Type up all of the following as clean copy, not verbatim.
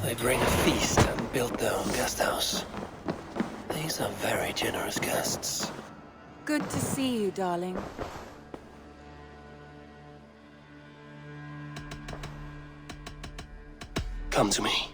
They bring a feast and built their own guest house. These are very generous guests. Good to see you, darling. Come to me.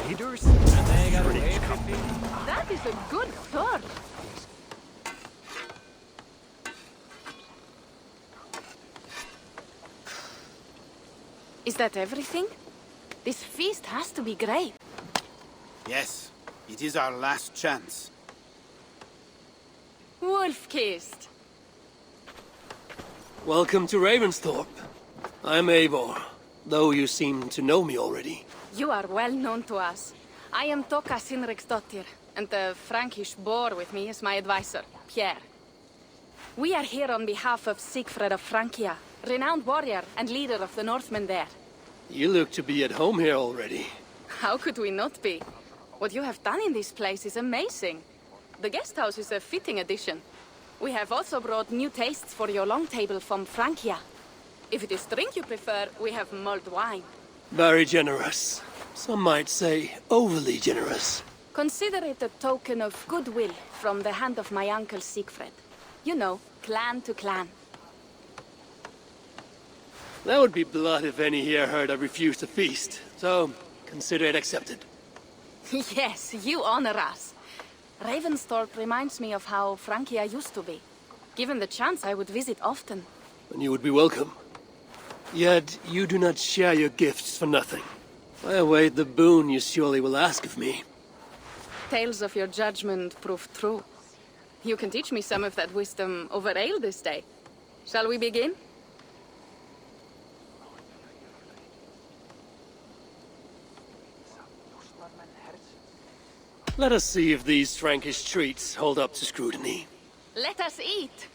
Raiders? That is a good thought. Is that everything? This feast has to be great. Yes, it is our last chance. Wolf-kissed. Welcome to Ravensthorpe. I'm Eivor, though you seem to know me already. You are well known to us. I am Toka Sinriksdottir, and the Frankish boar with me is my advisor, Pierre. We are here on behalf of Sigfred of Francia, renowned warrior and leader of the Northmen there. You look to be at home here already. How could we not be? What you have done in this place is amazing. The guest house is a fitting addition. We have also brought new tastes for your long table from Francia. If it is drink you prefer, we have mulled wine. Very generous. Some might say overly generous. Consider it a token of goodwill from the hand of my uncle Sigfred. You know, clan to clan. That would be blood if any here heard I refused to feast, so consider it accepted. Yes, you honor us. Ravensthorpe reminds me of how Francia used to be. Given the chance, I would visit often. And you would be welcome. Yet you do not share your gifts for nothing. I await the boon you surely will ask of me. Tales of your judgment prove true. You can teach me some of that wisdom over ale this day. Shall we begin? Let us see if these Frankish treats hold up to scrutiny. Let us eat!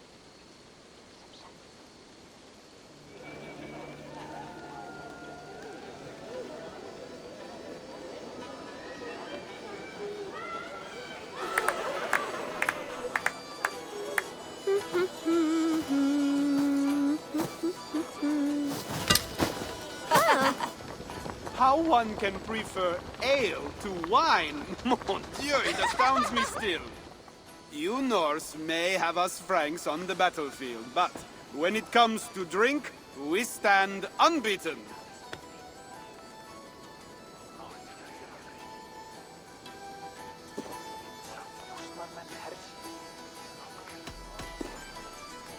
How one can prefer ale to wine? Mon Dieu, it astounds me still. You Norse may have us Franks on the battlefield, but when it comes to drink, we stand unbeaten.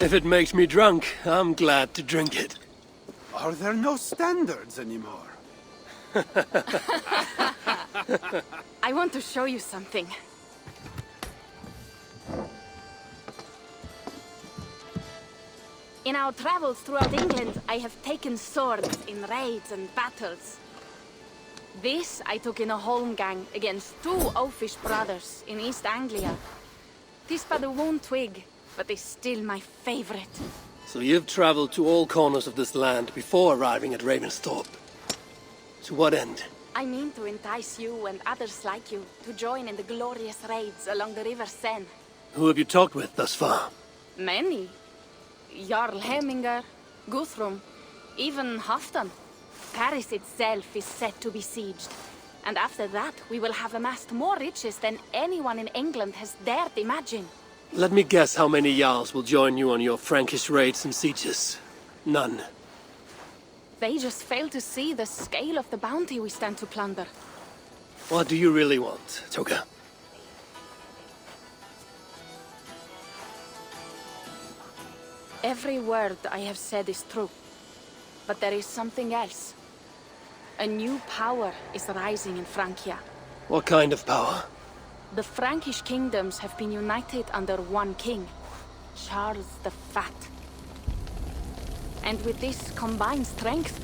If it makes me drunk, I'm glad to drink it. Are there no standards anymore? I want to show you something. In our travels throughout England, I have taken swords in raids and battles. This I took in a holmgang against two oafish brothers in East Anglia. Tis but a worn twig, but is still my favorite. So you've traveled to all corners of this land before arriving at Ravensthorpe. To what end? I mean to entice you and others like you to join in the glorious raids along the River Seine. Who have you talked with thus far? Many. Jarl Hemminger, Guthrum, even Halfdan. Paris itself is set to be besieged. And after that, we will have amassed more riches than anyone in England has dared imagine. Let me guess how many Jarls will join you on your Frankish raids and sieges. None. They just fail to see the scale of the bounty we stand to plunder. What do you really want, Toka? Every word I have said is true. But there is something else. A new power is rising in Francia. What kind of power? The Frankish kingdoms have been united under one king, Charles the Fat. And with this combined strength,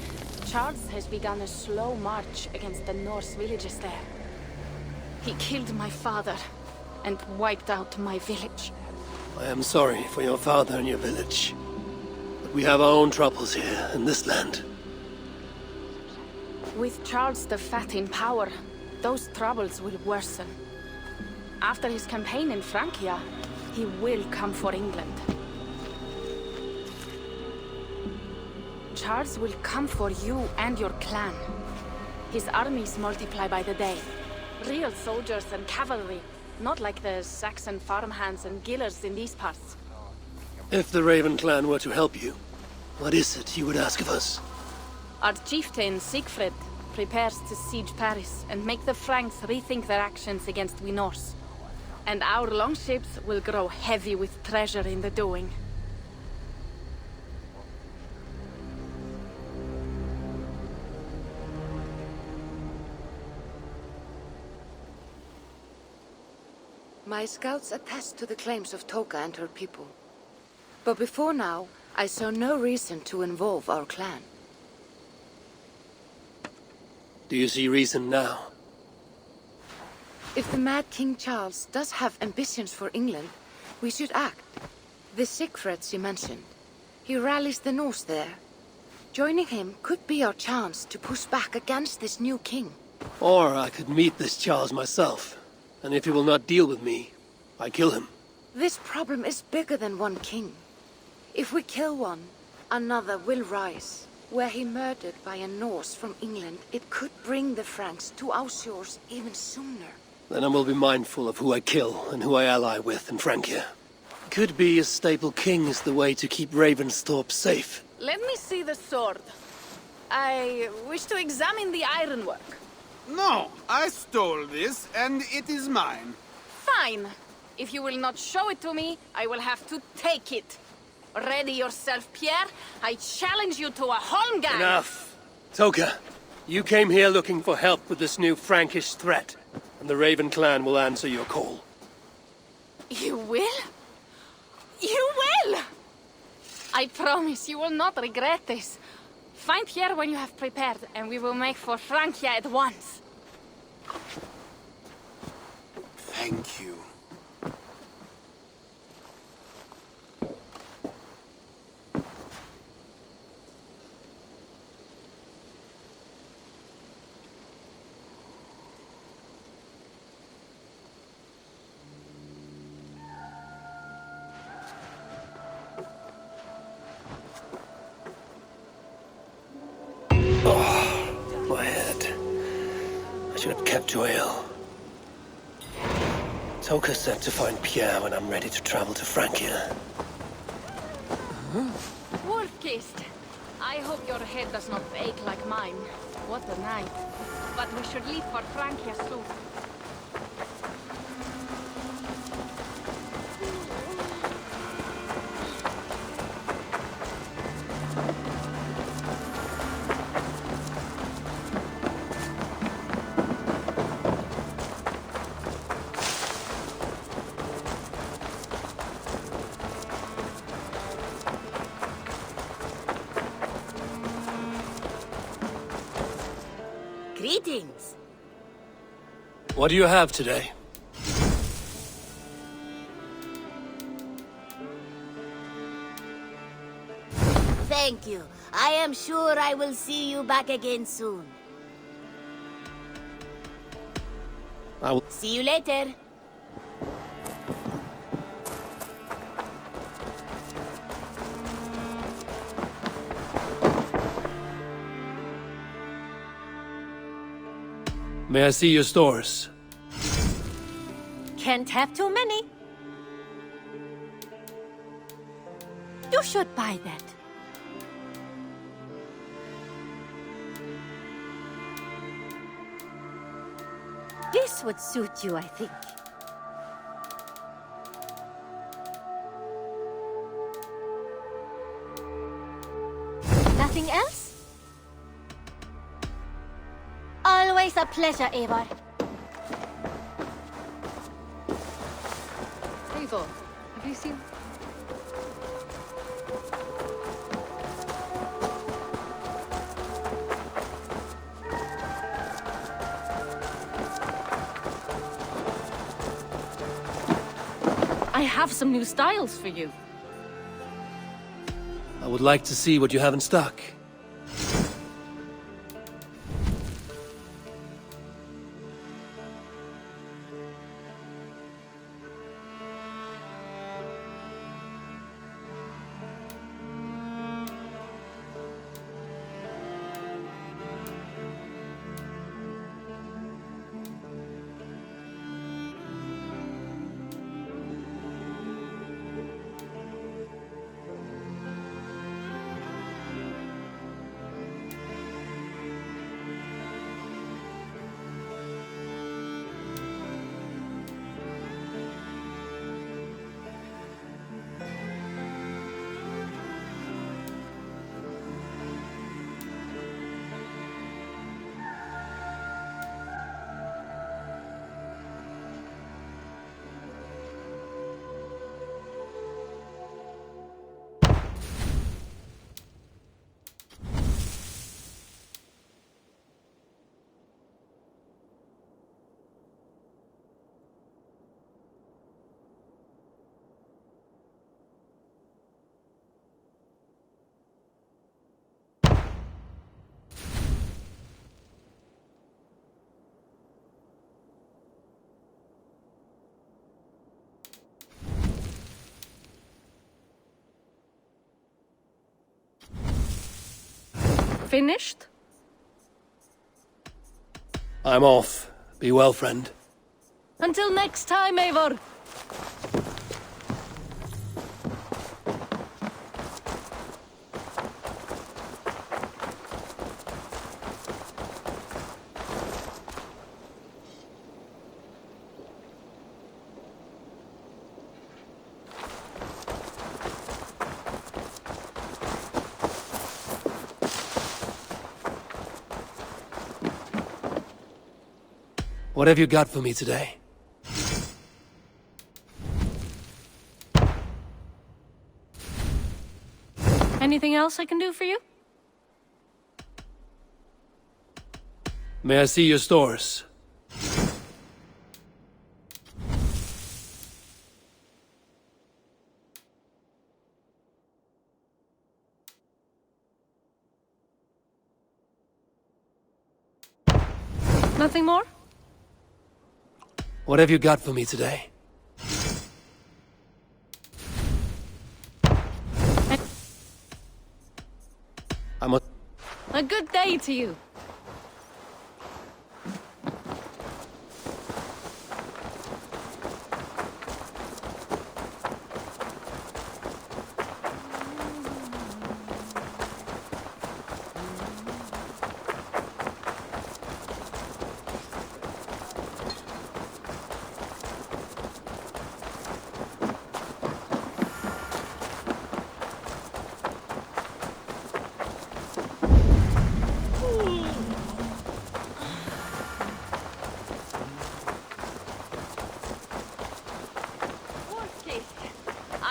Charles has begun a slow march against the Norse villages there. He killed my father and wiped out my village. I am sorry for your father and your village. But we have our own troubles here in this land. With Charles the Fat in power, those troubles will worsen. After his campaign in Francia, he will come for England. Charles will come for you and your clan. His armies multiply by the day. Real soldiers and cavalry, not like the Saxon farmhands and gillers in these parts. If the Raven clan were to help you, what is it you would ask of us? Our chieftain, Siegfried, prepares to siege Paris and make the Franks rethink their actions against we Norse. And our longships will grow heavy with treasure in the doing. My scouts attest to the claims of Toka and her people. But before now, I saw no reason to involve our clan. Do you see reason now? If the mad King Charles does have ambitions for England, we should act. The Siegfried she mentioned. He rallies the Norse there. Joining him could be our chance to push back against this new king. Or I could meet this Charles myself. And if he will not deal with me, I kill him. This problem is bigger than one king. If we kill one, another will rise. Were he murdered by a Norse from England, it could bring the Franks to our shores even sooner. Then I will be mindful of who I kill and who I ally with in Francia. Could be a stable king is the way to keep Ravensthorpe safe. Let me see the sword. I wish to examine the ironwork. No, I stole this, and it is mine. Fine. If you will not show it to me, I will have to take it. Ready yourself, Pierre. I challenge you to a holmgang. Enough. Toka, you came here looking for help with this new Frankish threat, and the Raven clan will answer your call. You will? You will! I promise you will not regret this. Find Pierre when you have prepared, and we will make for Francia at once. Thank you. My head. I should have kept to ale. Toka said to find Pierre when I'm ready to travel to Francia. Wolf-kissed. I hope your head does not ache like mine. What a night. But we should leave for Francia soon. Greetings. What do you have today? Thank you. I am sure I will see you back again soon. I will... See you later. May I see your stores? Can't have too many. You should buy that. This would suit you, I think. Nothing else? Always a pleasure, Eivor. Eivor, have you seen... I have some new styles for you. I would like to see what you have in stock. Finished? I'm off. Be well, friend. Until next time, Eivor. What have you got for me today? Anything else I can do for you? May I see your stores? Nothing more? What have you got for me today? A good day to you.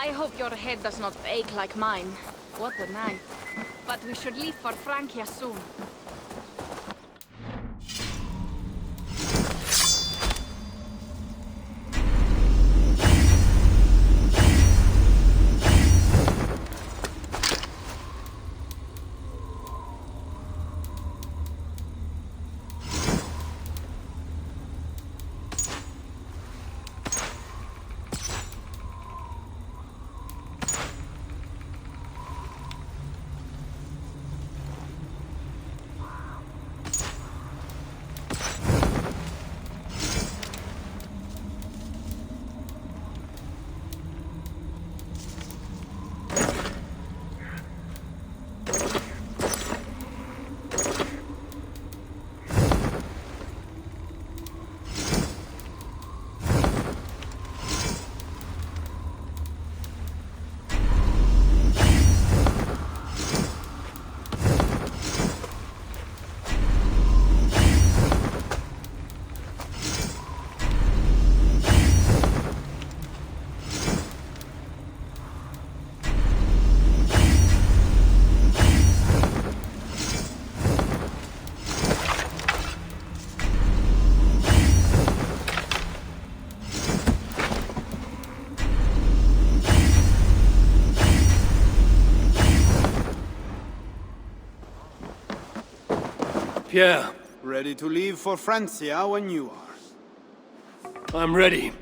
I hope your head does not ache like mine. What a night. But we should leave for Francia soon. Pierre, Ready to leave for Francia when you are. I'm ready.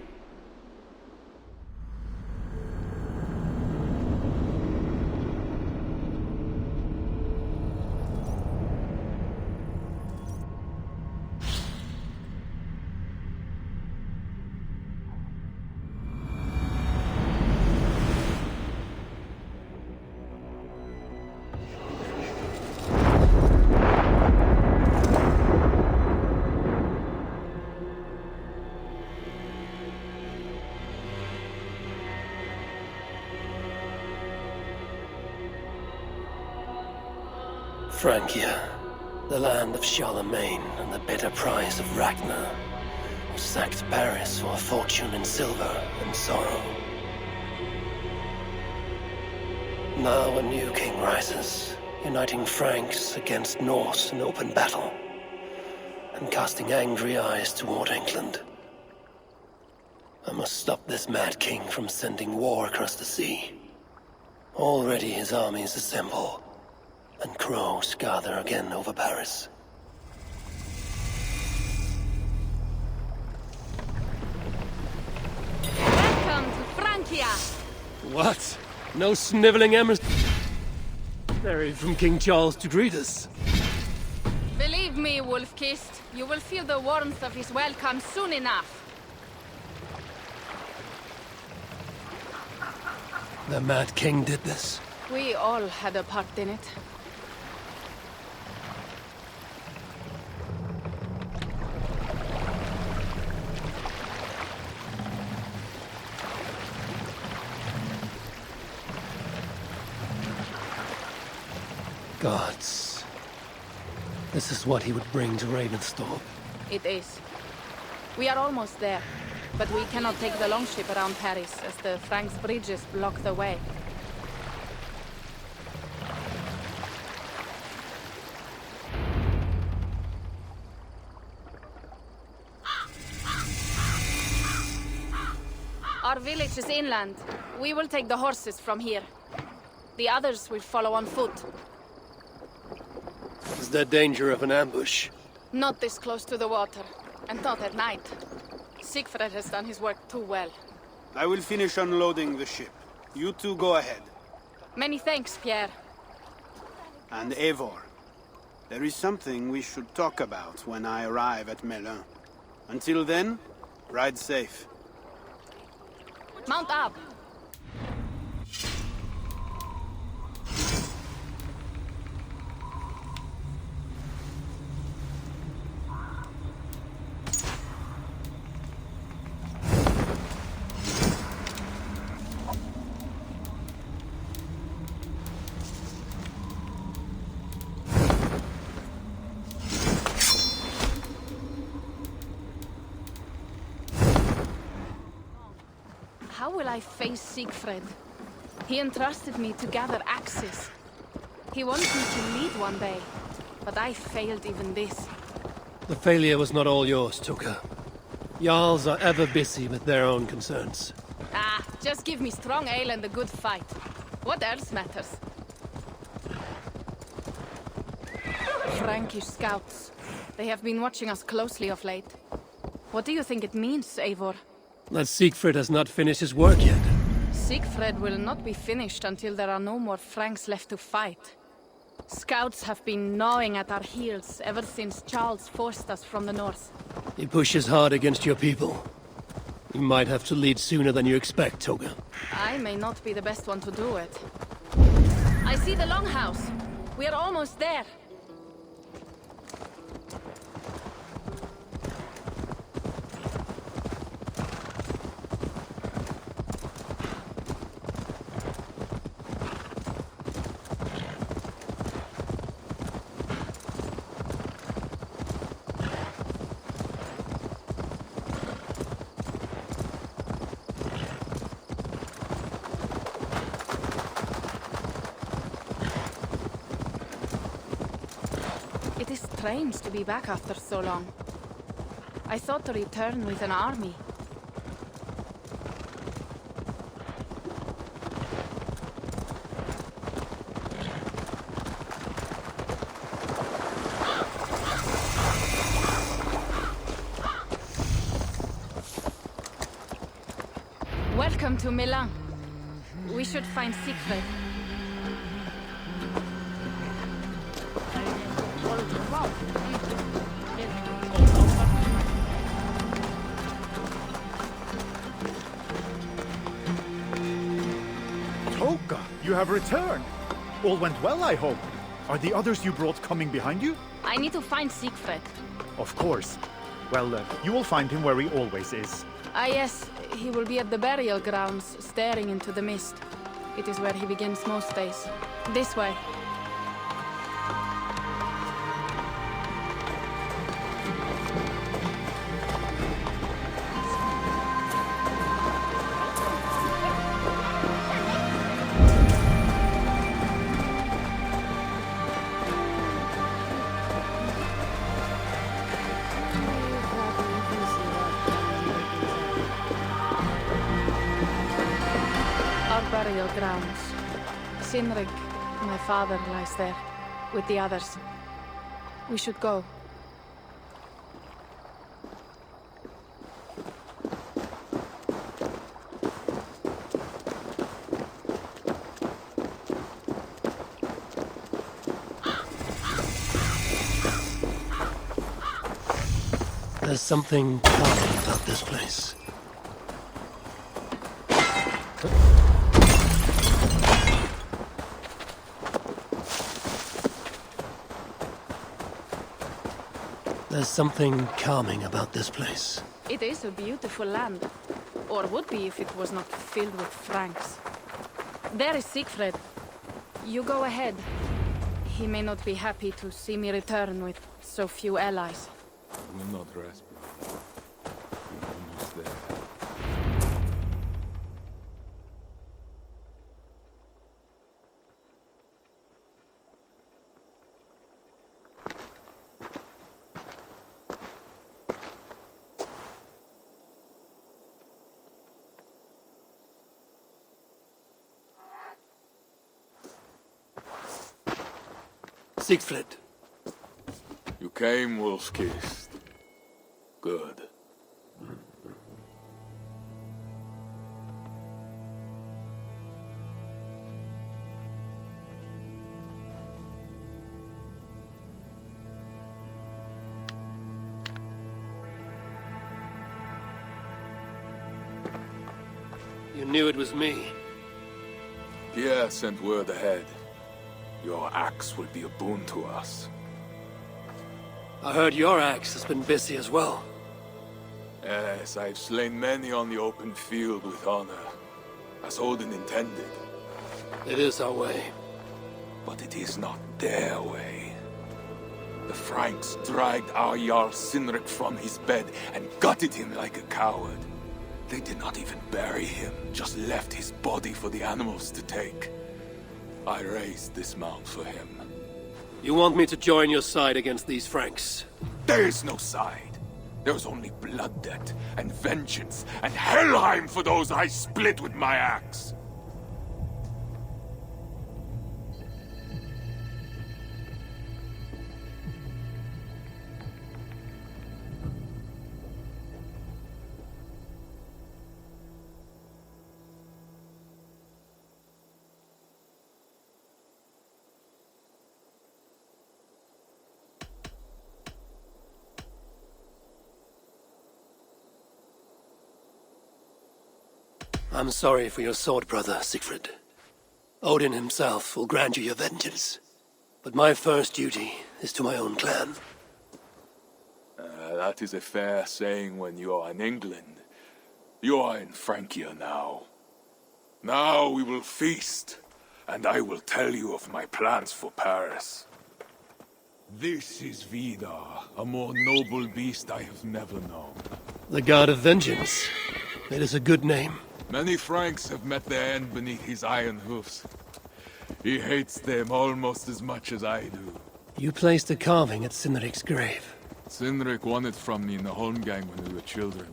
Francia, the land of Charlemagne and the bitter price of Ragnar, who sacked Paris for a fortune in silver and sorrow. Now a new king rises, uniting Franks against Norse in open battle, and casting angry eyes toward England. I must stop this mad king from sending war across the sea. Already his armies assemble, and crows gather again over Paris. Welcome to Francia! What? No sniveling emissary from King Charles to greet us? Believe me, Wolf-Kissed, you will feel the warmth of his welcome soon enough. The Mad King did this. We all had a part in it. Gods. This is what he would bring to Ravensthorpe. It is. We are almost there, but we cannot take the longship around Paris as the Franks' bridges block the way. Our village is inland. We will take the horses from here. The others will follow on foot. Is there danger of an ambush? Not this close to the water, and not at night. Siegfried has done his work too well. I will finish unloading the ship. You two go ahead. Many thanks, Pierre. And Eivor, there is something we should talk about when I arrive at Melun. Until then, ride safe. Mount up! How will I face Siegfried? He entrusted me to gather axes. He wanted me to lead one day, but I failed even this. The failure was not all yours, Tuka. Jarls are ever busy with their own concerns. Ah, just give me strong ale and a good fight. What else matters? Frankish scouts. They have been watching us closely of late. What do you think it means, Eivor? That Siegfried has not finished his work yet. Siegfried will not be finished until there are no more Franks left to fight. Scouts have been gnawing at our heels ever since Charles forced us from the north. He pushes hard against your people. You might have to lead sooner than you expect, Toga. I may not be the best one to do it. I see the longhouse. We are almost there. It is strange to be back after so long. I thought to return with an army. Welcome to Milan. We should find Siegfried. Toka, you have returned. All went well, I hope. Are the others you brought coming behind you? I need to find Siegfried. Of course. Well, you will find him where he always is. Ah yes, he will be at the burial grounds, staring into the mist. It is where he begins most days. This way. Burial grounds. Sinrig, my father, lies there, with the others. We should go. There's something calming about this place. There's something calming about this place. It is a beautiful land. Or would be if it was not filled with Franks. There is Siegfried. You go ahead. He may not be happy to see me return with so few allies. Will not rest, brother. We're almost there. Siegfried. You came, wolf-kissed. Good. You knew it was me. Pierre sent word ahead. Your axe will be a boon to us. I heard your axe has been busy as well. Yes, I've slain many on the open field with honor, as Odin intended. It is our way. But it is not their way. The Franks dragged our Jarl Sinrik from his bed and gutted him like a coward. They did not even bury him, just left his body for the animals to take. I raised this mound for him. You want me to join your side against these Franks? There is no side. There is only blood debt, and vengeance, and Helheim for those I split with my axe. I'm sorry for your sword brother, Siegfried. Odin himself will grant you your vengeance. But my first duty is to my own clan. That is a fair saying when you are in England. You are in Francia now. Now we will feast, and I will tell you of my plans for Paris. This is Vidar, a more noble beast I have never known. The God of Vengeance. It is a good name. Many Franks have met their end beneath his iron hoofs. He hates them almost as much as I do. You placed a carving at Sinrik's grave. Sinrik won it from me in the Holmgang when we were children.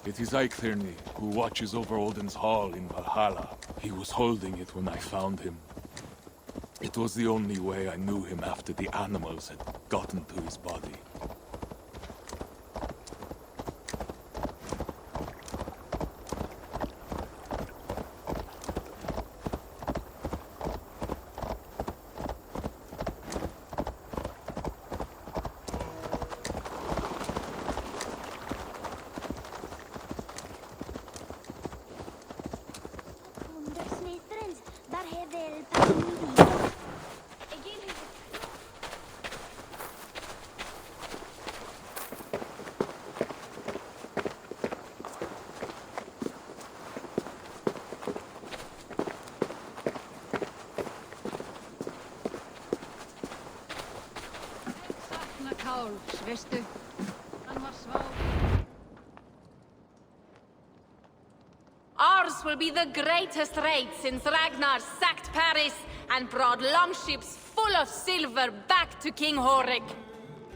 It is Eikthirni, who watches over Odin's hall in Valhalla. He was holding it when I found him. It was the only way I knew him after the animals had gotten to his body. Ours will be the greatest raid since Ragnar sacked Paris and brought longships full of silver back to King Horik.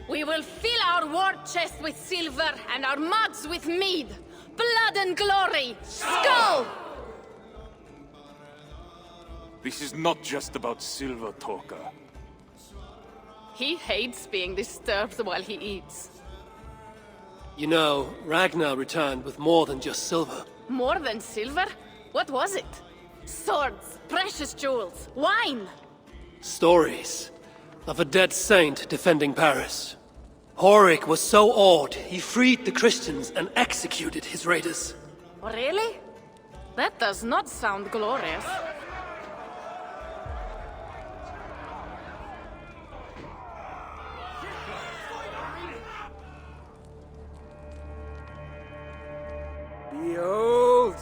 We will fill our war chest with silver and our mugs with mead. Blood and glory! Skull! This is not just about silver, Toka. He hates being disturbed while he eats. You know, Ragnar returned with more than just silver. More than silver? What was it? Swords, precious jewels, wine! Stories of a dead saint defending Paris. Horik was so awed, he freed the Christians and executed his raiders. Really? That does not sound glorious. Behold,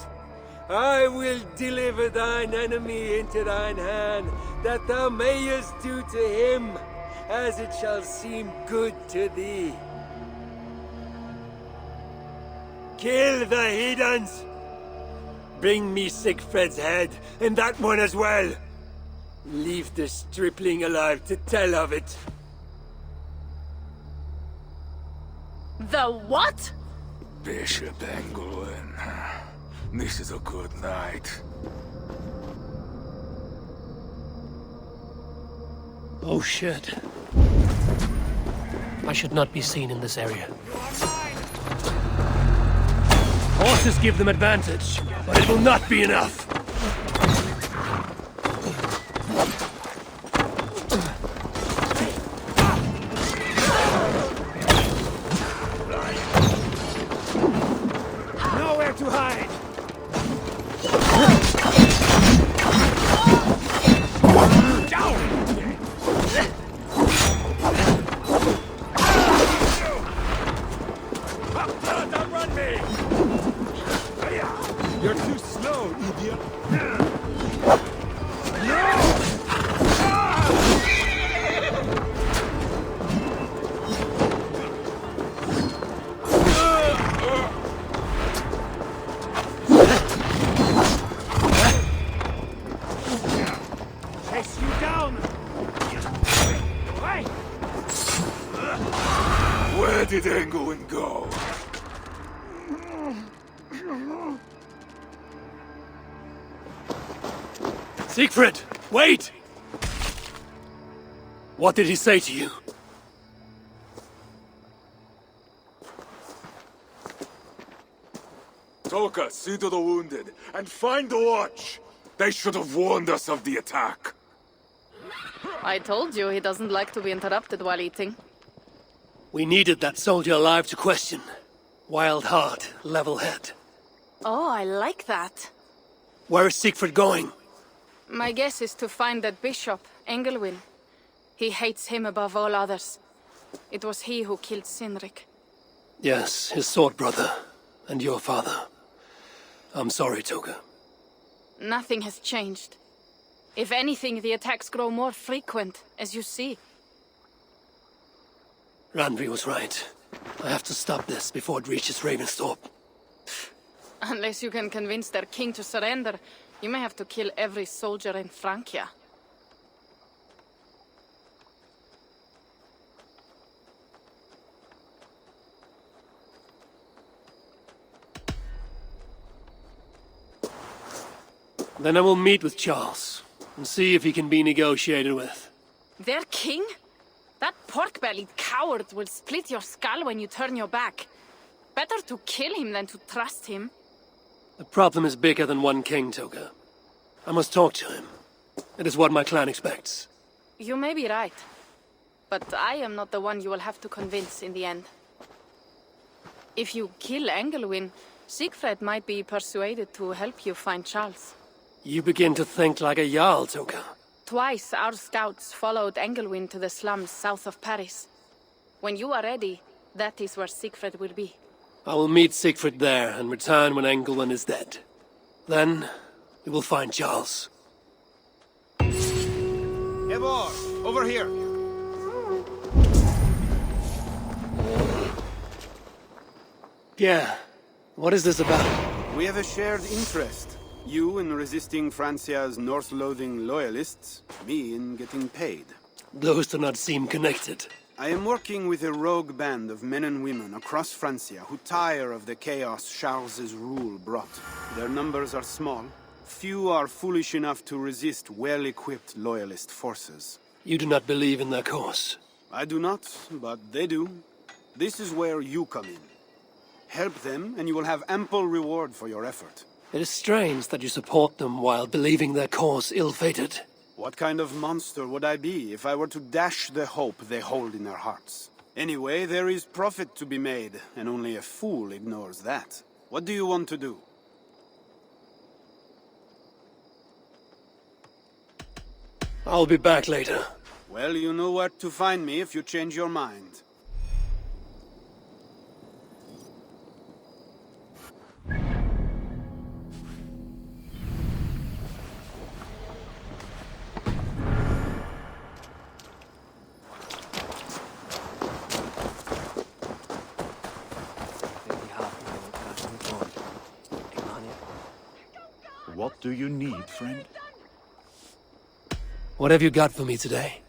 I will deliver thine enemy into thine hand, that thou mayest do to him as it shall seem good to thee. Kill the heathens! Bring me Sigfred's head, and that one as well! Leave the stripling alive to tell of it. The what? Bishop Engelwin. This is a good night. Oh shit. I should not be seen in this area. Horses give them advantage, but it will not be enough. Nowhere to hide! Don't run me! You're too slow, idiot! Chase you down! Where did Engelwin go? Siegfried, wait! What did he say to you? Toka, see to the wounded, and find the watch! They should have warned us of the attack. I told you he doesn't like to be interrupted while eating. We needed that soldier alive to question. Wild heart, level head. Oh, I like that. Where is Siegfried going? My guess is to find that bishop, Engelwin. He hates him above all others. It was he who killed Sinrik. Yes, his sword brother. And your father. I'm sorry, Toga. Nothing has changed. If anything, the attacks grow more frequent, as you see. Randvi was right. I have to stop this before it reaches Ravensthorpe. Unless you can convince their king to surrender, you may have to kill every soldier in Francia. Then I will meet with Charles, and see if he can be negotiated with. Their king? That pork-bellied coward will split your skull when you turn your back. Better to kill him than to trust him. The problem is bigger than one king, Toga. I must talk to him. It is what my clan expects. You may be right. But I am not the one you will have to convince in the end. If you kill Engelwin, Siegfried might be persuaded to help you find Charles. You begin to think like a Jarl, Toga. Twice our scouts followed Engelwin to the slums south of Paris. When you are ready, that is where Siegfried will be. I will meet Siegfried there and return when Engelwin is dead. Then, we will find Charles. Eivor, over here. Pierre, what is this about? We have a shared interest. You in resisting Francia's North-loathing loyalists, me in getting paid. Those do not seem connected. I am working with a rogue band of men and women across Francia who tire of the chaos Charles's rule brought. Their numbers are small. Few are foolish enough to resist well-equipped loyalist forces. You do not believe in their cause. I do not, but they do. This is where you come in. Help them, and you will have ample reward for your effort. It is strange that you support them while believing their cause ill-fated. What kind of monster would I be if I were to dash the hope they hold in their hearts? Anyway, there is profit to be made, and only a fool ignores that. What do you want to do? I'll be back later. Well, you know where to find me if you change your mind. What do you need, friend? What have you got for me today?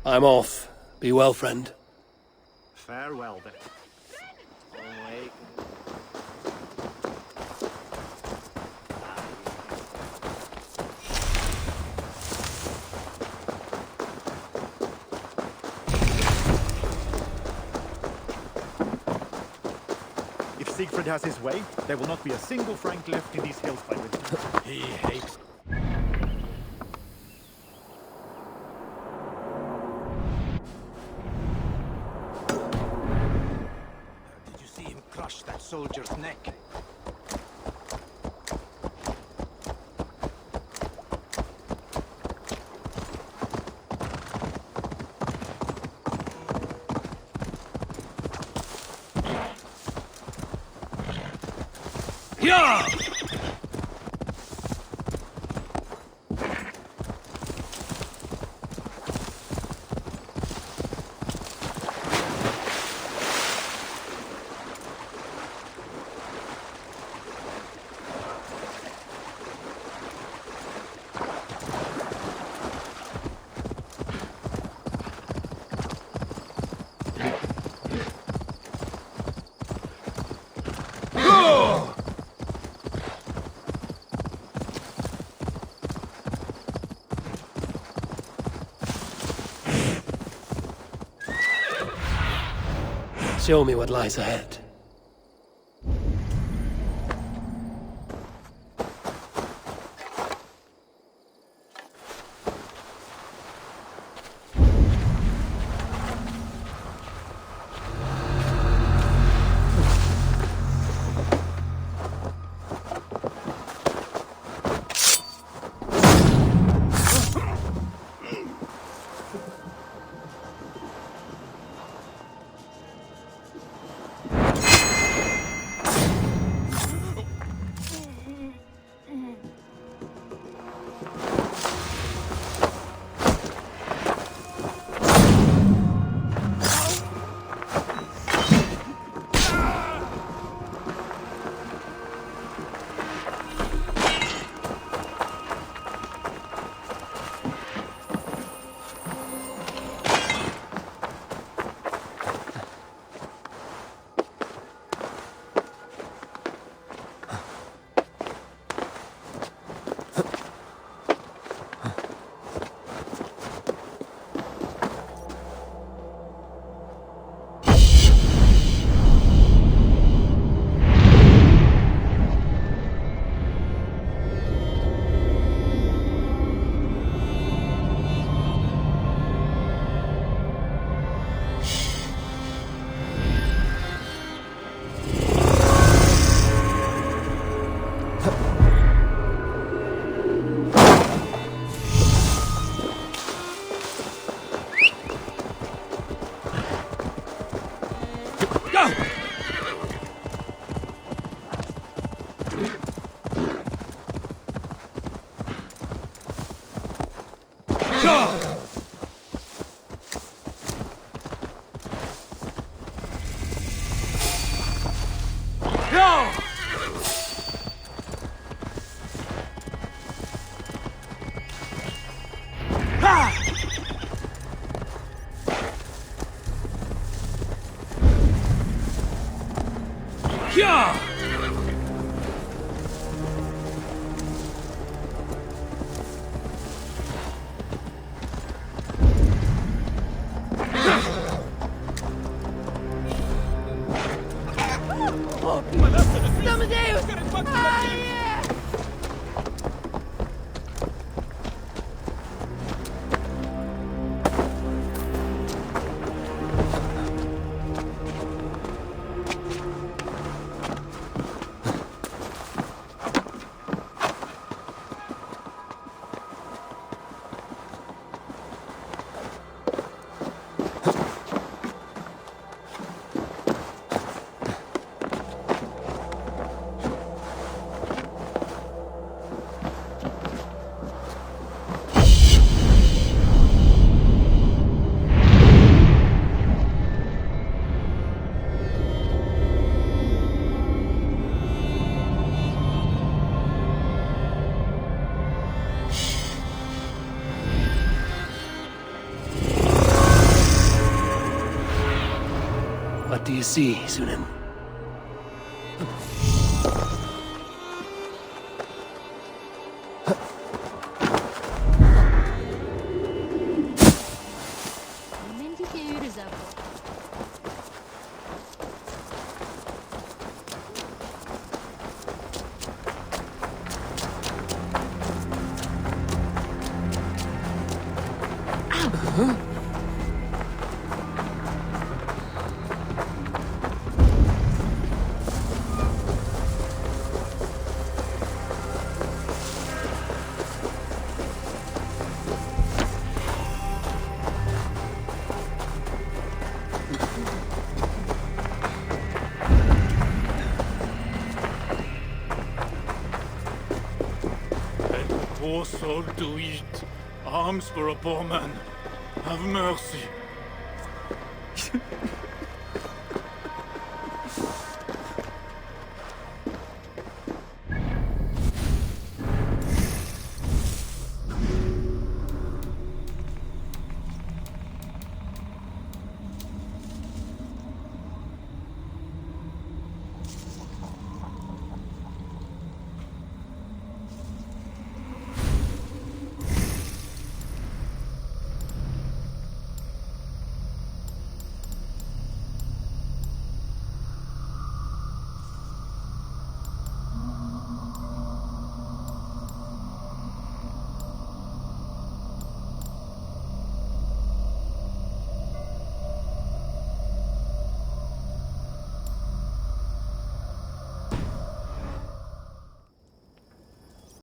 I'm off. Be well, friend. Farewell, then. If Siegfried has his way, there will not be a single Frank left in these hills by winter. He hates... That soldier's neck. Yeah! Show me what lies ahead. What do you see, Sunan? Poor soul to eat. Alms for a poor man. Have mercy.